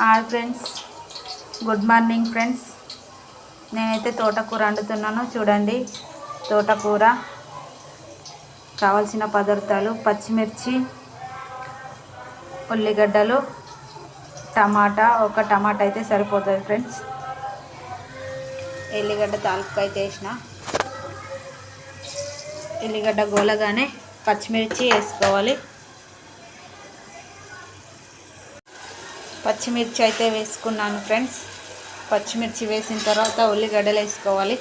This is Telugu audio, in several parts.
Hi friends, good morning friends. నేనైతే తోటకూర వండుతున్నాను. చూడండి, తోటకూర కావాల్సిన పదార్థాలు: పచ్చిమిర్చి, ఉల్లిగడ్డలు, టమాటా. ఒక టమాటా అయితే సరిపోతుంది ఫ్రెండ్స్. ఎల్లిగడ్డ తాలింపు అయితే వేసిన. ఎల్లిగడ్డ గోలగానే పచ్చిమిర్చి వేసుకోవాలి. పచ్చిమిర్చి అయితే వేసుకున్నాను ఫ్రెండ్స్. పచ్చిమిర్చి వేసిన తర్వాత ఉల్లిగడ్డలు వేసుకోవాలి.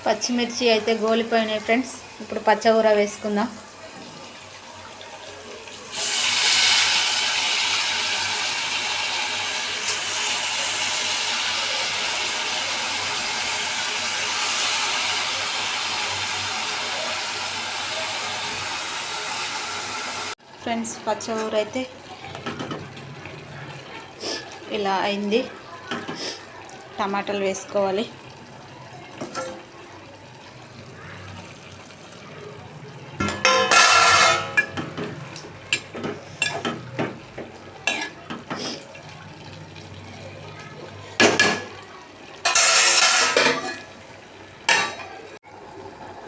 పచ్చిమిర్చి అయితే గోలిపోయినాయి ఫ్రెండ్స్. ఇప్పుడు పచ్చకూర వేసుకుందాం. ఫ్రెండ్స్, పచ్చకూర అయితే ఇలా అయింది. టమాటాలు వేసుకోవాలి.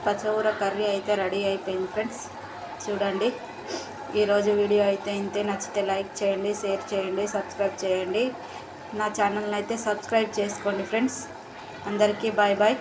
పచ్చకూర కర్రీ అయితే రెడీ అయిపోయింది ఫ్రెండ్స్. చూడండి, ఈరోజు వీడియో అయితే ఇంతే. నచ్చితే లైక్ చేయండి, షేర్ చేయండి, సబ్స్క్రైబ్ చేయండి. నా ఛానల్ని అయితే సబ్స్క్రైబ్ చేసుకోండి ఫ్రెండ్స్. అందరికీ బాయ్ బాయ్.